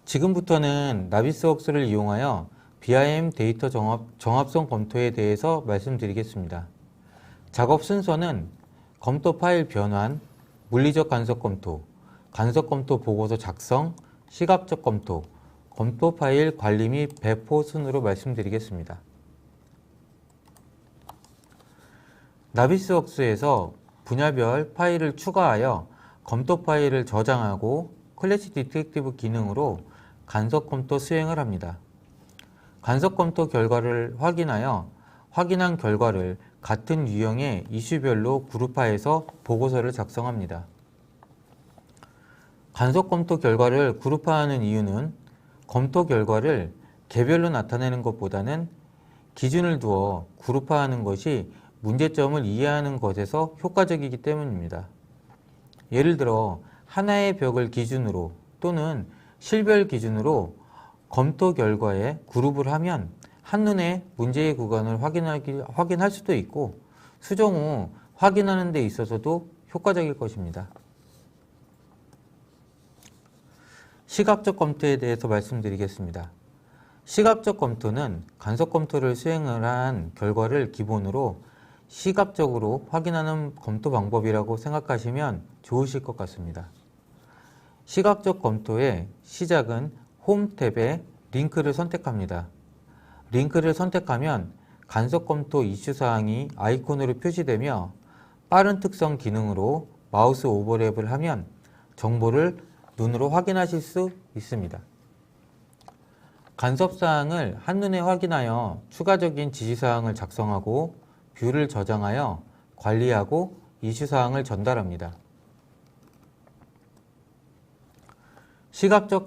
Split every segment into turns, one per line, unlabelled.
지금부터는 나비스웍스를 이용하여 BIM 데이터 정합성 검토에 대해서 말씀드리겠습니다. 작업 순서는 검토 파일 변환, 물리적 간섭 검토, 간섭 검토 보고서 작성, 시각적 검토, 검토 파일 관리 및 배포 순으로 말씀드리겠습니다. 나비스웍스에서 분야별 파일을 추가하여 검토 파일을 저장하고 클래시 디텍티브 기능으로 간섭 검토 수행을 합니다. 간섭 검토 결과를 확인하여 확인한 결과를 같은 유형의 이슈별로 그룹화해서 보고서를 작성합니다. 간섭 검토 결과를 그룹화하는 이유는 검토 결과를 개별로 나타내는 것보다는 기준을 두어 그룹화하는 것이 문제점을 이해하는 것에서 효과적이기 때문입니다. 예를 들어 하나의 벽을 기준으로 또는 실별 기준으로 검토 결과에 그룹을 하면 한눈에 문제의 구간을 확인할 수도 있고 수정 후 확인하는 데 있어서도 효과적일 것입니다. 시각적 검토에 대해서 말씀드리겠습니다. 시각적 검토는 간섭 검토를 수행을 한 결과를 기본으로 시각적으로 확인하는 검토 방법이라고 생각하시면 좋으실 것 같습니다. 시각적 검토의 시작은 홈 탭에 링크를 선택합니다. 링크를 선택하면 간섭 검토 이슈 사항이 아이콘으로 표시되며 빠른 특성 기능으로 마우스 오버랩을 하면 정보를 눈으로 확인하실 수 있습니다. 간섭 사항을 한눈에 확인하여 추가적인 지시 사항을 작성하고 뷰를 저장하여 관리하고 이슈 사항을 전달합니다. 시각적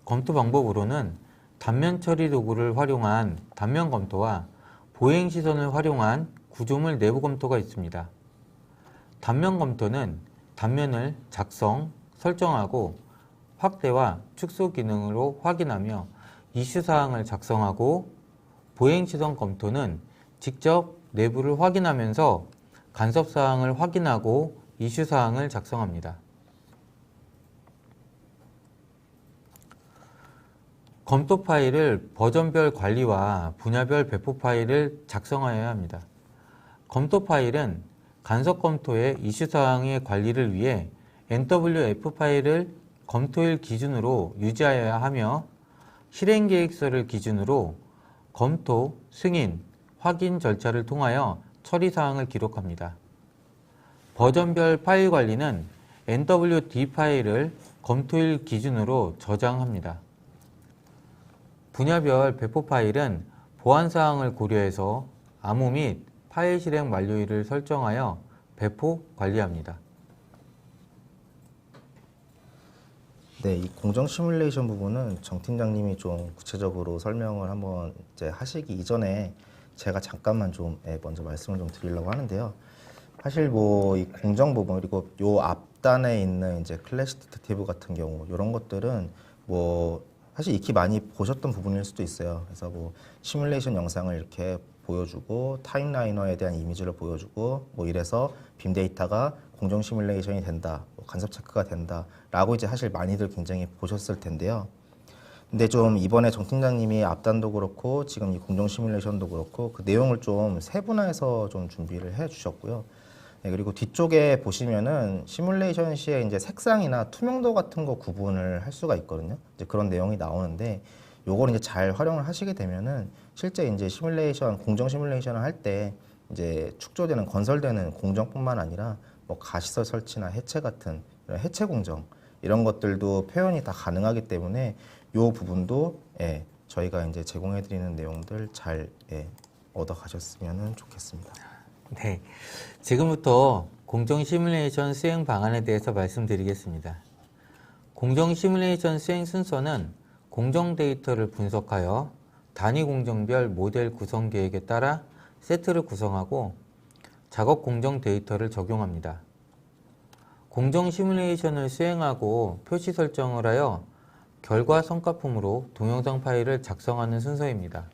검토 방법으로는 단면 처리 도구를 활용한 단면 검토와 보행 시선을 활용한 구조물 내부 검토가 있습니다. 단면 검토는 단면을 작성, 설정하고 확대와 축소 기능으로 확인하며 이슈 사항을 작성하고 보행 시선 검토는 직접 내부를 확인하면서 간섭 사항을 확인하고 이슈 사항을 작성합니다. 검토 파일을 버전별 관리와 분야별 배포 파일을 작성하여야 합니다. 검토 파일은 간섭 검토의 이슈 사항의 관리를 위해 NWF 파일을 검토일 기준으로 유지하여야 하며 실행계획서를 기준으로 검토, 승인, 확인 절차를 통하여 처리 사항을 기록합니다. 버전별 파일 관리는 NWD 파일을 검토일 기준으로 저장합니다. 분야별 배포 파일은 보안 사항을 고려해서 암호 및 파일 실행 만료일을 설정하여 배포 관리합니다.
네, 이 공정 시뮬레이션 부분은 정 팀장님이 좀 구체적으로 설명을 한번 이제 하시기 이전에 제가 잠깐만 좀 먼저 말씀을 좀 드리려고 하는데요. 사실 뭐 이 공정 부분 그리고 요 앞단에 있는 이제 클래시 디텍티브 같은 경우 이런 것들은 뭐 사실 익히 많이 보셨던 부분일 수도 있어요. 그래서 뭐 시뮬레이션 영상을 이렇게 보여주고 타임라이너에 대한 이미지를 보여주고 뭐 이래서 빔데이터가 공정 시뮬레이션이 된다, 뭐 간섭 체크가 된다라고 이제 사실 많이들 굉장히 보셨을 텐데요. 근데 좀 이번에 정 팀장님이 앞단도 그렇고 지금 이 공정 시뮬레이션도 그렇고 그 내용을 좀 세분화해서 좀 준비를 해 주셨고요. 네, 그리고 뒤쪽에 보시면은 시뮬레이션 시에 이제 색상이나 투명도 같은 거 구분을 할 수가 있거든요. 이제 그런 내용이 나오는데 요걸 이제 잘 활용을 하시게 되면은 실제 이제 시뮬레이션, 공정 시뮬레이션을 할 때 이제 축조되는 건설되는 공정뿐만 아니라 뭐 가시설 설치나 해체 같은 이런 해체 공정 이런 것들도 표현이 다 가능하기 때문에 요 부분도 저희가 이제 제공해 드리는 내용들 잘 얻어 가셨으면 좋겠습니다.
네, 지금부터 공정 시뮬레이션 수행 방안에 대해서 말씀드리겠습니다. 공정 시뮬레이션 수행 순서는 공정 데이터를 분석하여 단위 공정별 모델 구성 계획에 따라 세트를 구성하고 작업 공정 데이터를 적용합니다. 공정 시뮬레이션을 수행하고 표시 설정을 하여 결과 성과품으로 동영상 파일을 작성하는 순서입니다.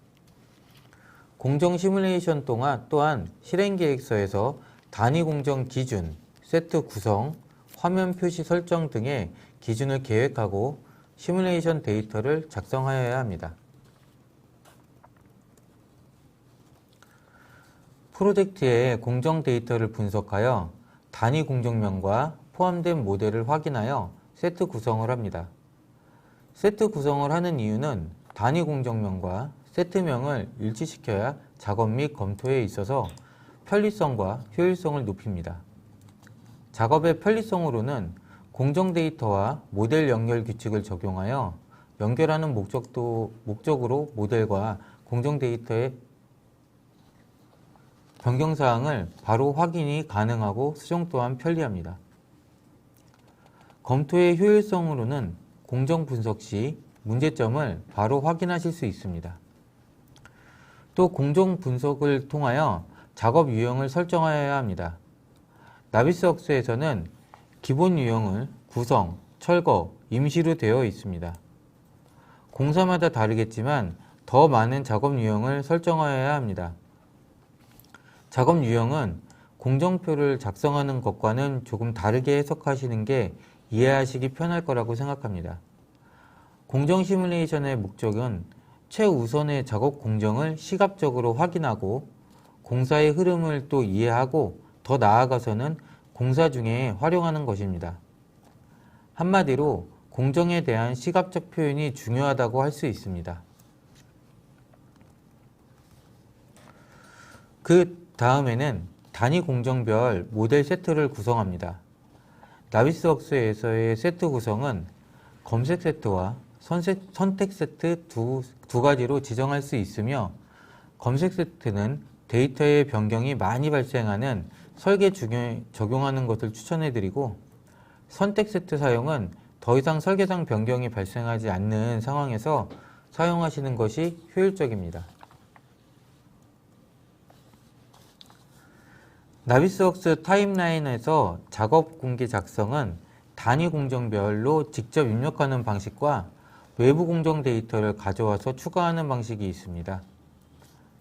공정 시뮬레이션 또한 실행계획서에서 단위 공정 기준, 세트 구성, 화면 표시 설정 등의 기준을 계획하고 시뮬레이션 데이터를 작성하여야 합니다. 프로젝트의 공정 데이터를 분석하여 단위 공정명과 포함된 모델을 확인하여 세트 구성을 합니다. 세트 구성을 하는 이유는 단위 공정명과 세트명을 일치시켜야 작업 및 검토에 있어서 편리성과 효율성을 높입니다. 작업의 편리성으로는 공정 데이터와 모델 연결 규칙을 적용하여 연결하는 목적으로 모델과 공정 데이터의 변경사항을 바로 확인이 가능하고 수정 또한 편리합니다. 검토의 효율성으로는 공정 분석 시 문제점을 바로 확인하실 수 있습니다. 또 공정 분석을 통하여 작업 유형을 설정하여야 합니다. 나비스웍스에서는 기본 유형을 구성, 철거, 임시로 되어 있습니다. 공사마다 다르겠지만 더 많은 작업 유형을 설정하여야 합니다. 작업 유형은 공정표를 작성하는 것과는 조금 다르게 해석하시는 게 이해하시기 편할 거라고 생각합니다. 공정 시뮬레이션의 목적은 최우선의 작업 공정을 시각적으로 확인하고 공사의 흐름을 또 이해하고 더 나아가서는 공사 중에 활용하는 것입니다. 한마디로 공정에 대한 시각적 표현이 중요하다고 할 수 있습니다. 그 다음에는 단위 공정별 모델 세트를 구성합니다. 나비스웍스에서의 세트 구성은 검색 세트와 선택 세트 두 가지로 지정할 수 있으며, 검색 세트는 데이터의 변경이 많이 발생하는 설계 중에 적용하는 것을 추천해드리고, 선택 세트 사용은 더 이상 설계상 변경이 발생하지 않는 상황에서 사용하시는 것이 효율적입니다. 나비스웍스 타임라인에서 작업 공개 작성은 단위 공정별로 직접 입력하는 방식과 외부 공정 데이터를 가져와서 추가하는 방식이 있습니다.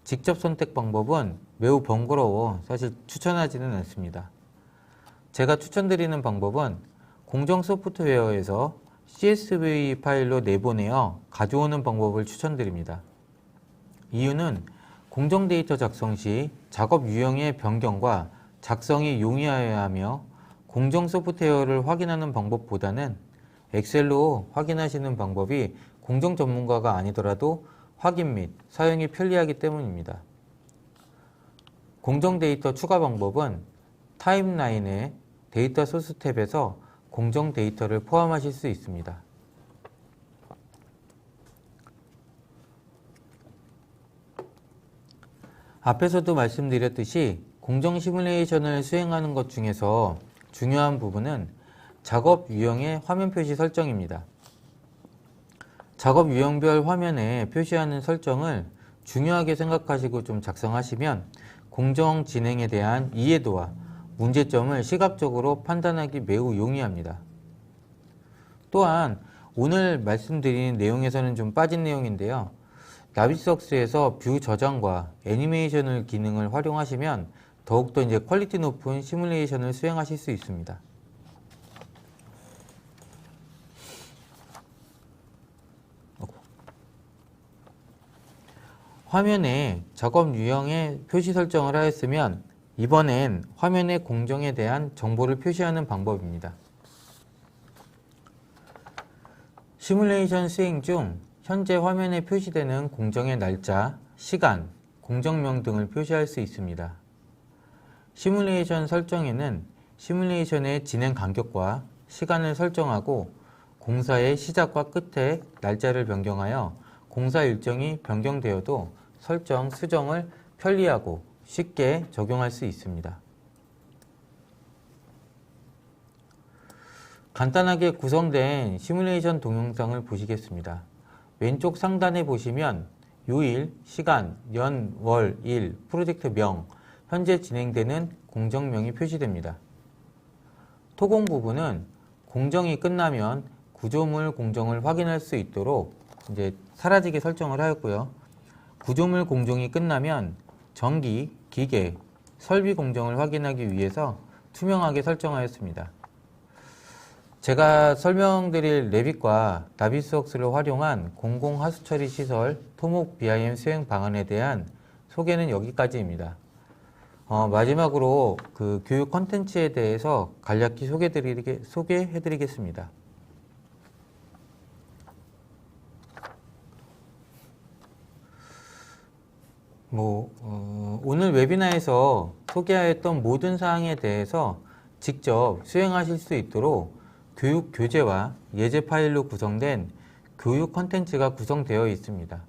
직접 선택 방법은 매우 번거로워 사실 추천하지는 않습니다. 제가 추천드리는 방법은 공정 소프트웨어에서 CSV 파일로 내보내어 가져오는 방법을 추천드립니다. 이유는 공정 데이터 작성 시 작업 유형의 변경과 작성이 용이하여야 하며, 공정 소프트웨어를 확인하는 방법보다는 엑셀로 확인하시는 방법이 공정 전문가가 아니더라도 확인 및 사용이 편리하기 때문입니다. 공정 데이터 추가 방법은 타임라인의 데이터 소스 탭에서 공정 데이터를 포함하실 수 있습니다. 앞에서도 말씀드렸듯이 공정 시뮬레이션을 수행하는 것 중에서 중요한 부분은 작업 유형의 화면 표시 설정입니다. 작업 유형별 화면에 표시하는 설정을 중요하게 생각하시고 좀 작성하시면 공정 진행에 대한 이해도와 문제점을 시각적으로 판단하기 매우 용이합니다. 또한 오늘 말씀드린 내용에서는 좀 빠진 내용인데요. 나비스웍스에서 뷰 저장과 애니메이션을 기능을 활용하시면 더욱더 이제 퀄리티 높은 시뮬레이션을 수행하실 수 있습니다. 화면에 작업 유형의 표시 설정을 하였으면 이번엔 화면의 공정에 대한 정보를 표시하는 방법입니다. 시뮬레이션 수행 중 현재 화면에 표시되는 공정의 날짜, 시간, 공정명 등을 표시할 수 있습니다. 시뮬레이션 설정에는 시뮬레이션의 진행 간격과 시간을 설정하고 공사의 시작과 끝에 날짜를 변경하여 공사 일정이 변경되어도 설정, 수정을 편리하고 쉽게 적용할 수 있습니다. 간단하게 구성된 시뮬레이션 동영상을 보시겠습니다. 왼쪽 상단에 보시면 요일, 시간, 년, 월, 일, 프로젝트명, 현재 진행되는 공정명이 표시됩니다. 토공 부분은 공정이 끝나면 구조물 공정을 확인할 수 있도록 이제 사라지게 설정을 하였고요. 구조물 공정이 끝나면 전기, 기계, 설비 공정을 확인하기 위해서 투명하게 설정하였습니다. 제가 설명드릴 레빗과 나비스웍스를 활용한 공공 하수 처리 시설 토목 BIM 수행 방안에 대한 소개는 여기까지입니다. 마지막으로 그 교육 콘텐츠에 대해서 간략히 소개해드리겠습니다. 오늘 웨비나에서 소개하였던 모든 사항에 대해서 직접 수행하실 수 있도록 교육 교재와 예제 파일로 구성된 교육 콘텐츠가 구성되어 있습니다.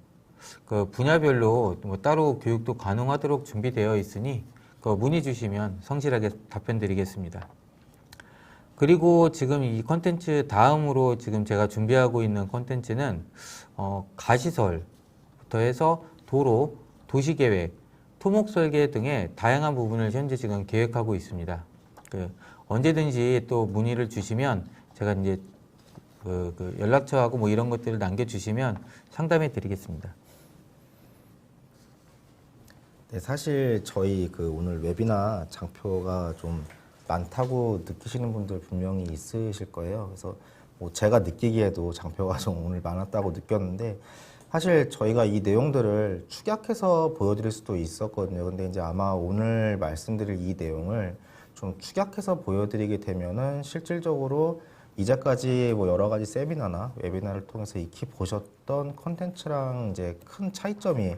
그 분야별로 따로 교육도 가능하도록 준비되어 있으니 문의 주시면 성실하게 답변 드리겠습니다. 그리고 지금 이 콘텐츠 다음으로 지금 제가 준비하고 있는 콘텐츠는 가시설부터 해서 도로, 도시계획, 토목설계 등의 다양한 부분을 현재 지금 계획하고 있습니다. 언제든지 또 문의를 주시면 제가 이제 연락처하고 이런 것들을 남겨주시면 상담해 드리겠습니다.
네, 사실 저희 오늘 웨비나 장표가 좀 많다고 느끼시는 분들 분명히 있으실 거예요. 그래서 제가 느끼기에도 장표가 좀 오늘 많았다고 느꼈는데 사실 저희가 이 내용들을 축약해서 보여드릴 수도 있었거든요. 근데 이제 아마 오늘 말씀드릴 이 내용을 좀 축약해서 보여드리게 되면은 실질적으로 이제까지 여러 가지 세미나나 웨비나를 통해서 익히 보셨던 컨텐츠랑 이제 큰 차이점이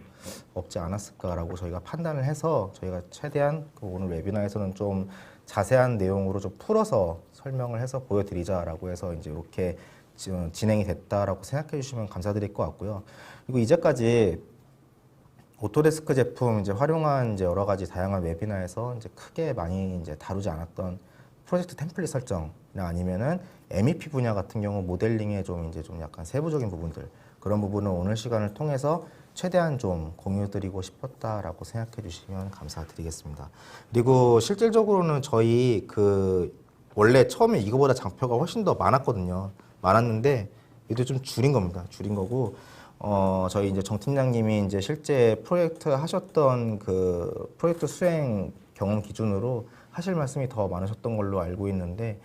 없지 않았을까라고 저희가 판단을 해서 저희가 최대한 오늘 웨비나에서는 좀 자세한 내용으로 좀 풀어서 설명을 해서 보여드리자라고 해서 이제 이렇게 진행이 됐다라고 생각해 주시면 감사드릴 것 같고요. 그리고 이제까지 오토데스크 제품 이제 활용한 이제 여러 가지 다양한 웨비나에서 이제 크게 많이 이제 다루지 않았던 프로젝트 템플릿 설정이나 아니면은 MEP 분야 같은 경우 모델링의 좀 약간 세부적인 부분들 그런 부분을 오늘 시간을 통해서 최대한 좀 공유드리고 싶었다라고 생각해 주시면 감사드리겠습니다. 그리고 실질적으로는 저희 원래 처음에 이거보다 장표가 훨씬 더 많았는데 이도 좀 줄인 겁니다. 줄인 거고 저희 이제 정 팀장님이 이제 실제 프로젝트 하셨던 프로젝트 수행 경험 기준으로 하실 말씀이 더 많으셨던 걸로 알고 있는데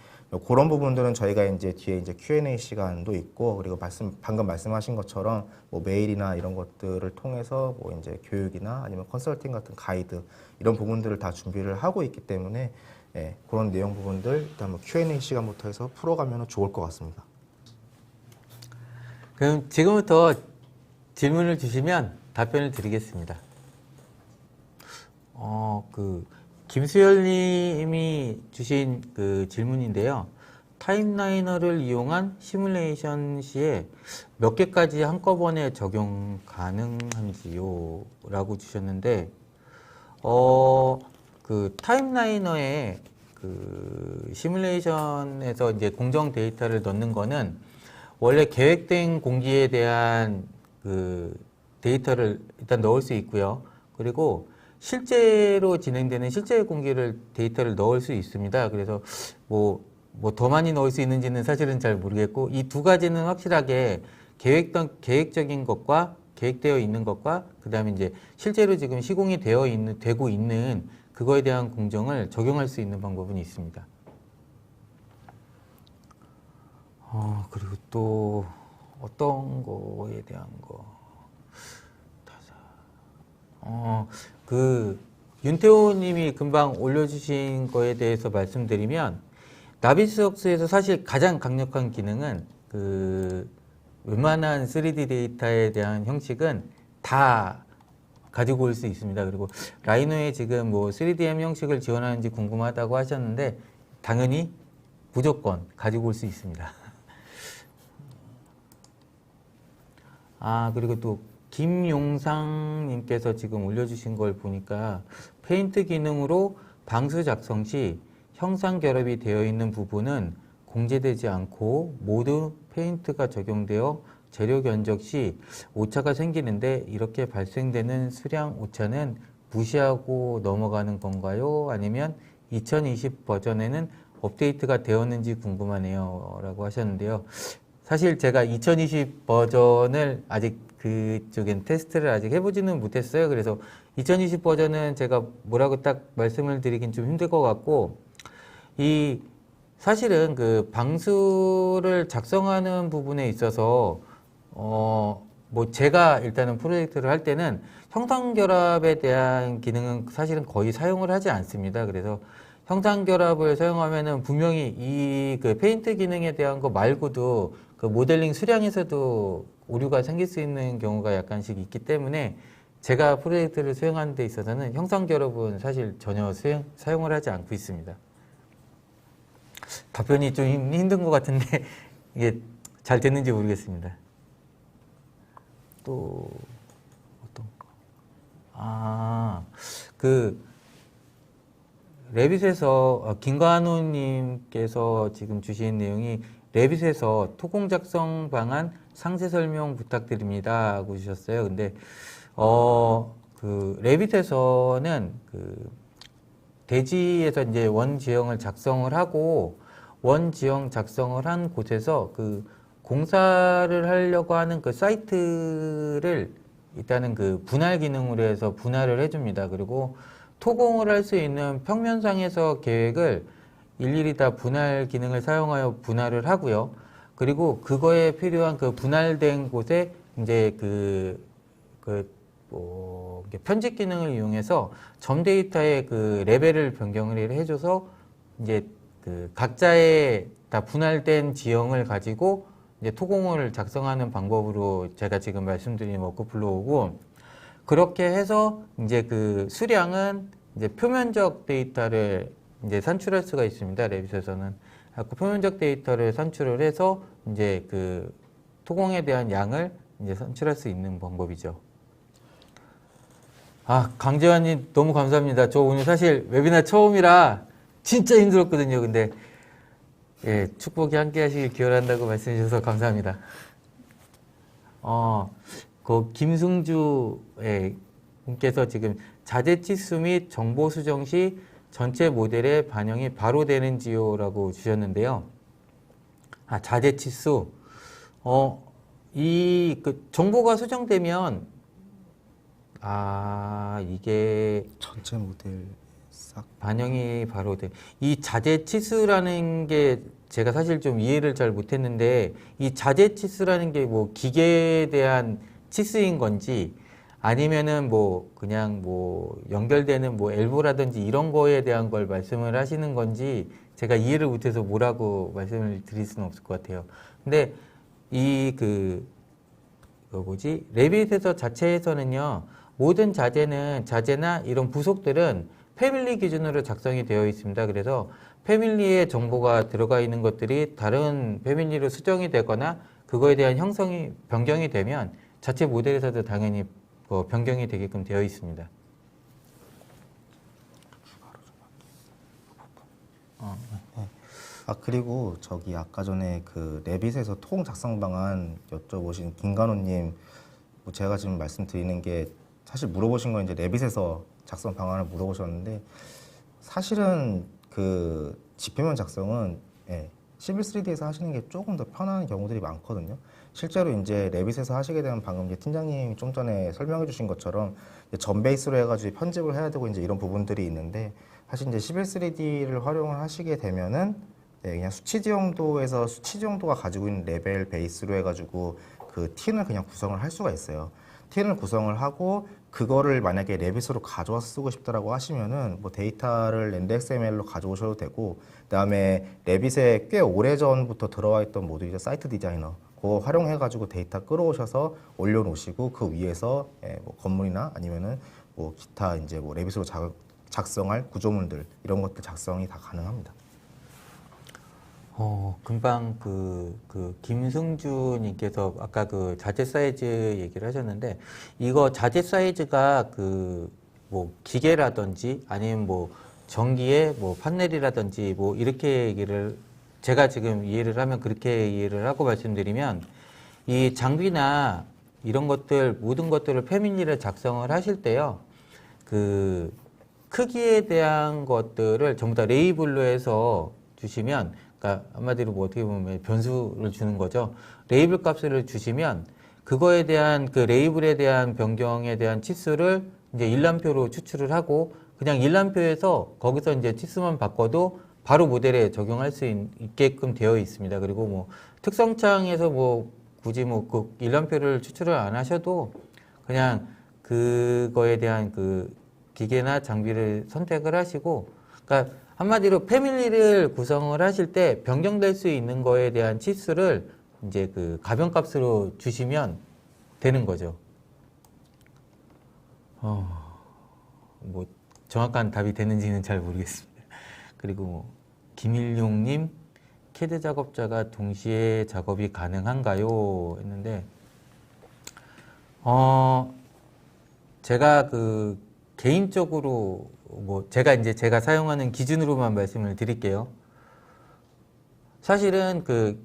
그런 부분들은 저희가 이제 뒤에 이제 Q&A 시간도 있고 그리고 방금 말씀하신 것처럼 메일이나 이런 것들을 통해서 이제 교육이나 아니면 컨설팅 같은 가이드 이런 부분들을 다 준비를 하고 있기 때문에 그런 내용 부분들 일단 Q&A 시간부터 해서 풀어가면 좋을 것 같습니다.
그럼 지금부터 질문을 주시면 답변을 드리겠습니다. 김수열님이 주신 질문인데요. 타임라이너를 이용한 시뮬레이션 시에 몇 개까지 한꺼번에 적용 가능한지요? 라고 주셨는데, 타임라이너에 시뮬레이션에서 이제 공정 데이터를 넣는 거는 원래 계획된 공기에 대한 데이터를 일단 넣을 수 있고요. 그리고 실제로 진행되는 실제 공기를 데이터를 넣을 수 있습니다. 그래서 더 많이 넣을 수 있는지는 사실은 잘 모르겠고 이 두 가지는 확실하게 계획적인 것과 계획되어 있는 것과 그다음에 이제 실제로 지금 시공이 되고 있는 그거에 대한 공정을 적용할 수 있는 방법은 있습니다. 그리고 또 어떤 거에 대한 거. 윤태호 님이 금방 올려주신 거에 대해서 말씀드리면, 나비스웍스에서 사실 가장 강력한 기능은 웬만한 3D 데이터에 대한 형식은 다 가지고 올 수 있습니다. 그리고 라이노에 지금 3DM 형식을 지원하는지 궁금하다고 하셨는데, 당연히 무조건 가지고 올 수 있습니다. 그리고 또 김용상님께서 지금 올려주신 걸 보니까 페인트 기능으로 방수 작성 시 형상 결합이 되어 있는 부분은 공제되지 않고 모두 페인트가 적용되어 재료 견적 시 오차가 생기는데 이렇게 발생되는 수량 오차는 무시하고 넘어가는 건가요? 아니면 2020 버전에는 업데이트가 되었는지 궁금하네요. 라고 하셨는데요. 사실 제가 2020 버전을 아직 그쪽엔 테스트를 아직 해보지는 못했어요. 그래서 2020 버전은 제가 뭐라고 딱 말씀을 드리긴 좀 힘들 것 같고, 이 사실은 그 방수를 작성하는 부분에 있어서 뭐 제가 일단은 프로젝트를 할 때는 형상결합에 대한 기능은 사실은 거의 사용을 하지 않습니다. 그래서 형상결합을 사용하면은 분명히 이 그 페인트 기능에 대한 거 말고도 그 모델링 수량에서도 오류가 생길 수 있는 경우가 약간씩 있기 때문에 제가 프로젝트를 수행하는 데 있어서는 형상결합은 사실 전혀 사용을 하지 않고 있습니다. 답변이 좀 힘든 것 같은데 이게 잘 됐는지 모르겠습니다. 또 어떤 거? 그 레빗에서 김관우님께서 지금 주신 내용이 레빗에서 토공 작성 방안 상세 설명 부탁드립니다 하고 주셨어요. 근데 그 레빗에서는 그 대지에서 이제 원 지형을 작성을 하고 원 지형 작성을 한 곳에서 그 공사를 하려고 하는 그 사이트를 일단은 그 분할 기능으로 해서 분할을 해줍니다. 그리고 토공을 할 수 있는 평면상에서 계획을 일일이 다 분할 기능을 사용하여 분할을 하고요. 그리고 그거에 필요한 그 분할된 곳에 이제 편집 기능을 이용해서 점 데이터의 그 레벨을 변경을 해줘서 이제 그 각자의 다 분할된 지형을 가지고 이제 토공을 작성하는 방법으로 제가 지금 말씀드린 워크플로우고, 그렇게 해서 이제 그 수량은 이제 표면적 데이터를 이제 산출할 수가 있습니다. 레빗에서는. 그 표면적 데이터를 산출을 해서 이제 그 토공에 대한 양을 이제 산출할 수 있는 방법이죠. 강재환님 너무 감사합니다. 저 오늘 사실 웨비나 처음이라 진짜 힘들었거든요. 근데 예, 축복이 함께 하시길 기원한다고 말씀해 주셔서 감사합니다. 그 김승주 분께서 지금 자재 치수 및 정보 수정 시 전체 모델의 반영이 바로 되는지요? 라고 주셨는데요. 자재 치수. 그 정보가 수정되면 이게
전체 모델 싹
반영이 바로 돼. 이 자재 치수라는 게 제가 사실 좀 이해를 잘 못했는데, 이 자재 치수라는 게 뭐 기계에 대한 치수인 건지 아니면은 뭐 그냥 뭐 연결되는 뭐 엘보라든지 이런 거에 대한 걸 말씀을 하시는 건지 제가 이해를 못해서 뭐라고 말씀을 드릴 수는 없을 것 같아요. 근데 이 레빗에서 자체에서는요, 모든 자재나 이런 부속들은 패밀리 기준으로 작성이 되어 있습니다. 그래서 패밀리의 정보가 들어가 있는 것들이 다른 패밀리로 수정이 되거나 그거에 대한 형성이 변경이 되면 자체 모델에서도 당연히 변경이 되게끔 되어 있습니다.
그리고 저기 아까 전에 그 레빗에서 토공 작성 방안 여쭤보신 김간호님, 뭐 제가 지금 말씀드리는 게 사실 물어보신 건 이제 레빗에서 작성 방안을 물어보셨는데, 사실은 그 지표면 작성은 시빌 3D에서 하시는 게 조금 더 편한 경우들이 많거든요. 실제로 이제 레빗에서 하시게 되면 방금 이제 팀장님이 좀 전에 설명해 주신 것처럼 점 베이스로 해가지고 편집을 해야 되고 이제 이런 부분들이 있는데, 사실 이제 시빌 3D를 활용을 하시게 되면은 그냥 수치 지형도에서 수치 지형도가 가지고 있는 레벨 베이스로 해가지고 그 TN을 그냥 구성을 할 수가 있어요. TN을 구성을 하고 그거를 만약에 레빗으로 가져와서 쓰고 싶다라고 하시면은 뭐 데이터를 랜드 XML로 가져오셔도 되고, 그다음에 레빗에 꽤 오래전부터 들어와 있던 모듈이죠. 사이트 디자이너. 그거 활용해가지고 데이터 끌어오셔서 올려놓으시고 그 위에서 뭐 건물이나 아니면은 뭐 기타 이제 뭐 레빗으로 작성할 구조물들 이런 것들 작성이 다 가능합니다.
금방 김승주님께서 아까 그 자재 사이즈 얘기를 하셨는데, 이거 자재 사이즈가 뭐 기계라든지 아니면 뭐 전기의 뭐 판넬이라든지 뭐 이렇게 얘기를 제가 지금 이해를 하면 그렇게 이해를 하고 말씀드리면, 이 장비나 이런 것들 모든 것들을 패밀리를 작성을 하실 때요, 그 크기에 대한 것들을 전부 다 레이블로 해서 주시면, 그러니까 한마디로 뭐 어떻게 보면 변수를 주는 거죠. 레이블 값을 주시면 그거에 대한 그 레이블에 대한 변경에 대한 치수를 이제 일람표로 추출을 하고, 그냥 일람표에서 거기서 이제 치수만 바꿔도 바로 모델에 적용할 수 있게끔 되어 있습니다. 그리고 뭐 특성창에서 뭐 굳이 뭐 그 일람표를 추출을 안 하셔도 그냥 그거에 대한 그 기계나 장비를 선택을 하시고, 그러니까 한마디로 패밀리를 구성을 하실 때 변경될 수 있는 거에 대한 치수를 이제 그 가변값으로 주시면 되는 거죠. 뭐 정확한 답이 되는지는 잘 모르겠습니다. 그리고 뭐 김일용님, CAD 작업자가 동시에 작업이 가능한가요? 했는데 제가 그 개인적으로 뭐 제가 사용하는 기준으로만 말씀을 드릴게요. 사실은 그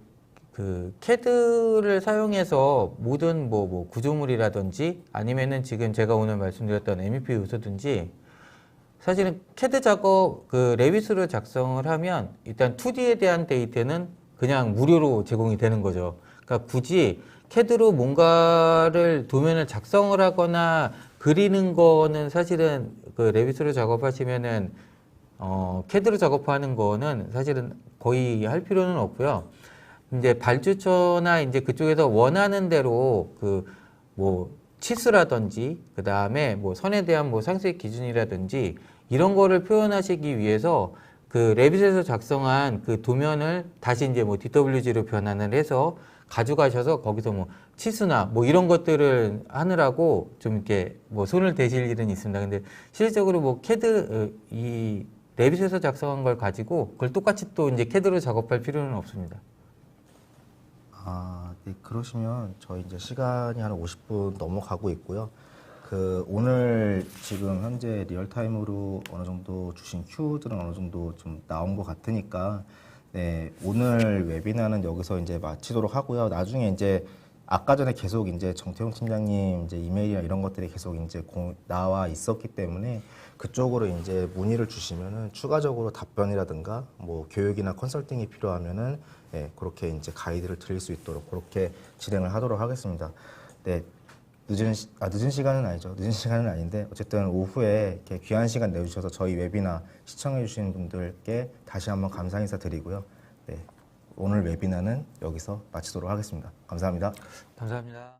CAD를 사용해서 모든 뭐 구조물이라든지 아니면은 지금 제가 오늘 말씀드렸던 MEP 요소든지 사실은 CAD 작업 그 레빗으로 작성을 하면 일단 2D에 대한 데이터는 그냥 무료로 제공이 되는 거죠. 그러니까 굳이 CAD로 뭔가를 도면을 작성을 하거나 그리는 거는 사실은 그 레빗으로 작업하시면은 CAD로 작업하는 거는 사실은 거의 할 필요는 없고요. 이제 발주처나 이제 그쪽에서 원하는 대로 그 뭐 치수라든지 그 다음에 뭐 선에 대한 뭐 상세 기준이라든지 이런 거를 표현하시기 위해서 그 레빗에서 작성한 그 도면을 다시 이제 뭐 DWG로 변환을 해서 가져가셔서 거기서 뭐 치수나 뭐 이런 것들을 하느라고 좀 이렇게 뭐 손을 대실 일은 있습니다. 근데 실질적으로 뭐 CAD 이 레빗에서 작성한 걸 가지고 그걸 똑같이 또 이제 CAD로 작업할 필요는 없습니다.
아, 네, 그러시면 저희 이제 시간이 한 50분 넘어가고 있고요. 그 오늘 지금 현재 리얼타임으로 어느 정도 주신 큐들은 어느 정도 좀 나온 것 같으니까 네, 오늘 웨비나는 여기서 이제 마치도록 하고요. 나중에 이제 아까 전에 계속 이제 정태용 팀장님 이제 이메일이나 이런 것들이 계속 이제 나와 있었기 때문에 그쪽으로 이제 문의를 주시면은 추가적으로 답변이라든가 뭐 교육이나 컨설팅이 필요하면은 네, 그렇게 이제 가이드를 드릴 수 있도록 그렇게 진행을 하도록 하겠습니다. 네, 늦은 시간은 아니죠. 늦은 시간은 아닌데 어쨌든 오후에 이렇게 귀한 시간 내주셔서 저희 웨비나 시청해 주신 분들께 다시 한번 감사 인사 드리고요. 네, 오늘 웨비나는 여기서 마치도록 하겠습니다. 감사합니다.
감사합니다.